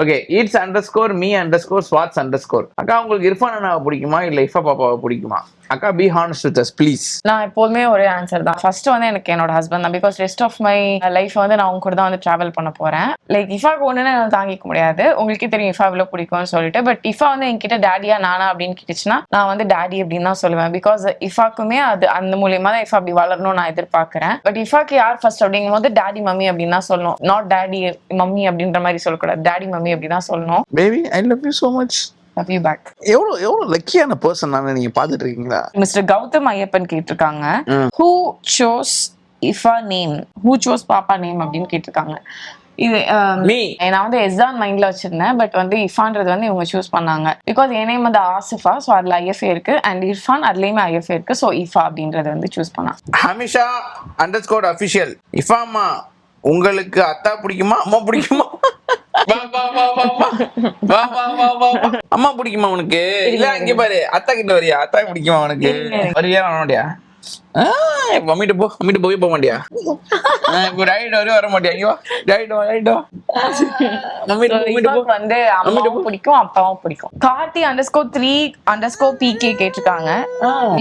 Okay, it's underscore me underscore swords underscore. அக்கா உங்களுக்கு இர்ஃபான் அண்ணாவை பிடிக்குமா இல்ல இஃபா பாப்பாவை பிடிக்குமா? அக்கா be honest with us please. நான் எப்போதுமே ஒரே ஆன்சர் தான். ஃபர்ஸ்ட் வந்து எனக்கு என்னோட ஹஸ்பண்ட் தான். Because rest of my life வந்து நான் அவங்க கூட தான் வந்து டிராவல் பண்ண போறேன். லைக் இஃபாக்கு ஒண்ணுன்னு என்னால தாங்கிக்க முடியாது. உங்களுக்கே தெரியும் இஃபா எவ்வளவு பிடிக்கும்னு சொல்லிட்டு. பட் இஃபா வந்து என்கிட்ட டேடியா நானா அப்படின்னு கேட்டுச்சுன்னா நான் வந்து டேடி அப்படின்னு தான் சொல்லுவேன். பிகாஸ் இஃபாக்குமே அது அந்த மூலியமா தான் இஃபா அப்படி வளரணும்னு நான் எதிர்பார்க்கிறேன். பட் இஃபாக்கு யார் ஃபர்ஸ்ட் அப்படிங்கும் போது டேடி மம்மி அப்படின்னு தான் சொல்லணும். நாட் டேடி மம்மி அப்படின்ற மாதிரி சொல்லக்கூடாது. டேடி மம்மி அப்படி தான் சொல்லணும். Baby I love you so much. Love you back. எவ்வளவு லக்கியான பர்சன் நான் நீங்க பாத்துட்டு இருக்கீங்களா? மிஸ்டர் கௌதம் ஐயப்பன் கேட்டிருக்காங்க, who chose Ifa name, who chose Pappa name அப்படின்னு கேட்டிருக்காங்க. இது நான் வந்து எஸ்தான் மைண்ட்ல வச்சிருந்தேன். பட் வந்து இஃபான்றது வந்து இவங்க சூஸ் பண்ணாங்க. பிகாஸ் என் நேம் வந்து ஆசிஃபா, ஸோ அதுல ஐஎஃப்ஏ இருக்கு. அண்ட் இர்ஃபான் அதுலயுமே ஐஎஃப்ஏ இருக்கு. ஸோ இஃபா அப்படின்றது வந்து சூஸ் பண்ணாங்க. ஹமிஷா அண்டர்ஸ்கோர் அஃபிஷியல். இஃபாமா உங்களுக்கு அத்தா பிடிக்குமா அம்மா பிடிக்குமா? அம்மா பிடிக்குமா உனக்கு? இல்ல இங்க பாரு, அத்தா கிட்ட வரியா? அத்தா பிடிக்குமா உனக்கு? வரியா வரமாட்டியா? மம்மிட்டு போய் போக மாட்டியா? வர மாட்டியா? வந்து அம்மாவும் பிடிக்கும் அப்பாவும் பிடிக்கும். கார்த்தி _3_PK கேட்டிருக்காங்க,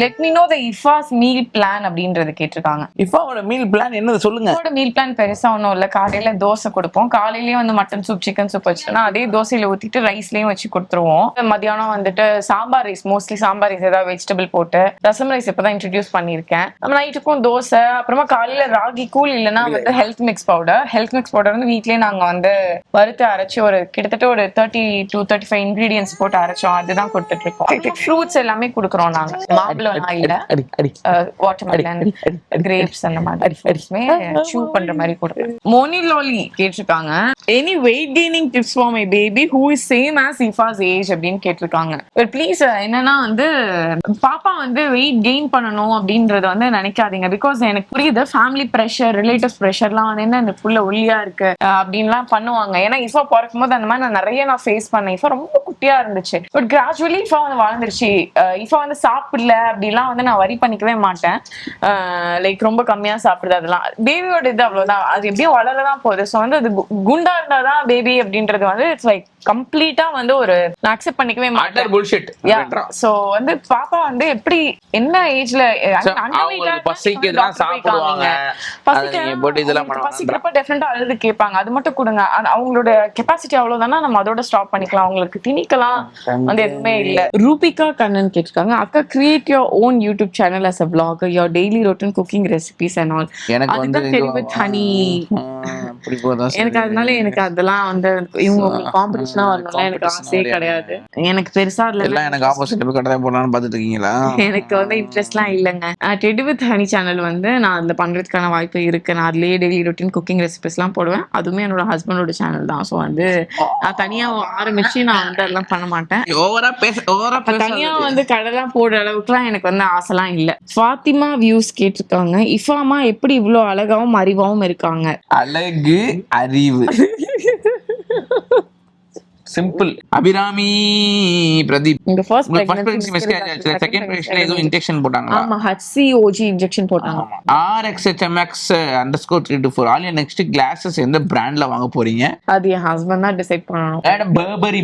லெட் மீ நோ தி இஃபாஸ் மீல் பிளான் அப்படின்றது கேட்டிருக்காங்க. இஃபாவோட மீல் பிளான் என்னது சொல்லுங்க. மீல் பிளான் பெருசா ஒன்றும் இல்ல. காலையில தோசை கொடுப்போம். காலையிலயே வந்து மட்டன் சூப் சிக்கன் சூப் வச்சுட்டோம்னா அதே தோசையில ஊத்திட்டு ரைஸ்லயும் வச்சு கொடுத்துருவோம். மத்தியானம் வந்துட்டு sambar rice, mostly sambar rice, ஏதாவது வெஜிடபிள் போட்டு. ரசம் ரைஸ் இப்பதான் இன்ட்ரடியூஸ் பண்ணிருக்கேன். நம்ம நைட்டுக்கும் தோசை, அப்புறமா காலையில ராகி கூழ் இல்லைன்னா வந்து ஹெல்த் மிக்ஸ் பவுடர் வந்து வீட்லயே நாங்க வந்து வறுத்து அரைச்சு ஒரு கிட்டத்தட்ட ஒரு 30 to 35 இன்கிரீடியன்ஸ் போட்டு அரைச்சோம். அதுதான் கொடுத்துட்டு இருக்கோம். ஃப்ரூட்ஸ் எல்லாமே கொடுக்குறோம் நாங்க. மாம்பழம் இல்ல, வாட்டர்மெலன், கிரேப்ஸ் அந்த மாதிரி ஃப்ரூட்ஸ்மே சூ பண்ற மாதிரி கொடுப்போம். மோனி லோலி கேட்டிருக்காங்க, any wait gaining tips for my baby who is same as இஃபாஸ் age அப்படின்னு கேட்டிருக்காங்க. பட் ப்ளீஸ் என்னன்னா வந்து பாப்பா வந்து வெயிட் கெயின் பண்ணணும் அப்படின்றத வந்து நினைக்காதீங்க. பிகாஸ் எனக்கு புரியுது, ஃபேமிலி ப்ரெஷர், ரிலேட்டிவ்ஸ் ப்ரெஷர்லாம் வந்து என்ன இந்த புள்ள ஒல்லியா இருக்கு அப்படின்லாம் பண்ணுவாங்க. ஏன்னா இஃபா பிறக்கும் போது அந்த மாதிரி நான் நிறைய ஃபேஸ் பண்ணேன். இஃபா ரொம்ப குட்டியா இருந்துச்சு. பட் கிராஜுவலி இஃபா வந்து வளர்ந்துருச்சு. இஃபா வந்து சாப்பிடல அப்படிலாம் வந்து நான் வரி பண்ணிக்கவே மாட்டேன். லைக் ரொம்ப கம்மியா சாப்பிடுது. அதெல்லாம் பேபியோட இது அவ்வளவுதான். அது எப்படியும் வளரதான் போகுது. ஸோ வந்து அது குண்டா இருந்தாதான் பேபி அப்படின்றது வந்து இட்ஸ் லைக் கம்ப்ளீட்டா வந்து ஒரு நான் அக்செப்ட் பண்ணிக்கவே மாட்டேன். சோ வந்து பாப்பா வந்து எப்படி என்ன ஏஜ்ல பசிக்கிறப்ப டெஃபினட்டா அழுது கேட்பாங்க. அது மட்டும் கொடுங்க. அவங்களோட கெப்பாசிட்டி அவ்வளவுதானா, நம்ம அதோட ஸ்டாப் பண்ணிக்கலாம். அவங்களுக்கு திணிக்கலாம் வந்து எதுவுமே இல்ல. ரூபிகா கண்ணன் கேட்டிருக்காங்க, அக்கா create your own YouTube channel as a vlogger, your daily routine cooking recipes and all. எனக்கு வந்து ஹனி எனக்கு அதனால எனக்கு அதெல்லாம் வந்து இவங்க காம்படிஷனா வரணும்ல எனக்கு ஆசையே கிடையாது. எனக்கு பெருசா இல்ல, எனக்கு ஆப்போசிட் கடை போடலாம்னு பாத்துட்டு இருக்கீங்களா? எனக்கு வந்து இன்ட்ரெஸ்ட்லாம் இல்லைங்க. டெடி வித் ஹனி சேனல் வந்து நான் அதுல பண்றதுக்கான வாய்ப்பு இருக்கு. நான் அதுலயே டெய்லி ரொட்டீன் குக்கிங் ரெசிபிஸ் எல்லாம் போடுவேன். அதுவுமே என்னோட ஹஸ்பண்டோட சேனல் தான். ஸோ வந்து நான் தனியா ஆரம்பிச்சு நான் வந்து அதெல்லாம் பண்ண மாட்டேன். தனியா வந்து கடைலாம் போடுற அளவுக்குலாம் எனக்கு வந்து ஆசைலாம் இல்ல. ஃபாத்திமா வியூஸ் கேட்டிருக்காங்க, இஃபாமா எப்படி இவ்வளவு அழகாவும் அறிவாவும் இருக்காங்க? அழகு அறிவு சிம்பிள். அபிராமி பிரதீப், இந்த ஃபர்ஸ்ட் பிரெக்னன்சி மிஸ்கேரேஜ் ஆச்சு. செகண்ட் பிரெக்னன்சில ஏதோ இன்ஜெக்ஷன் போட்டாங்க. ஆமா, HCOG இன்ஜெக்ஷன் போட்டாங்க. RXHMX_324 ஆலியா நெக்ஸ்ட் கிளாसेस எந்த பிராண்ட்ல வாங்க போறீங்க? அது என் ஹஸ்பண்ட் தான் டிசைட் பண்ணனும். பர்பரி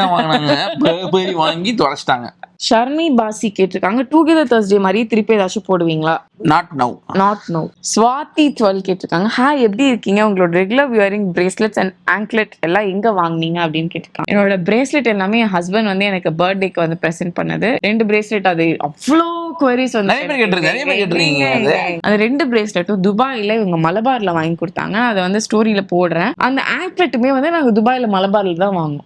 தான் வாங்குனாங்க. பர்பரி வாங்கி தொலைச்சிட்டாங்க. ஷர்மி பாசி கேட்டிருக்காங்க, டுகெதர் Thursday மாதிரி திருப்பி ஏதாச்சும் போடுவீங்களா? Not now. ஸ்வாதி 12 கேட்டிருக்காங்க, ஹாய் எப்படி இருக்கீங்க? உங்களோட regular wearing bracelets and anklet எல்லாம் எங்க வாங்குனீங்க அப்படின்னு கேட்டிருக்காங்க. என்னோட பிரேஸ்லெட் எல்லாமே என் ஹஸ்பண்ட் வந்து எனக்கு பர்த்டேக்கு வந்து பிரசன்ட் பண்ணது. 2 பிரேஸ்லெட். அது அவ்வளோ குவரிஸ் வந்து அந்த 2 பிரேஸ்லெட்டும் துபாயில இவங்க மலபார்ல வாங்கி கொடுத்தாங்க. அதை வந்து ஸ்டோரியில போடுறேன். அந்த ஆங்க்லெட்டுமே வந்து நாங்க துபாயில மலபார்ல தான் வாங்குவோம்.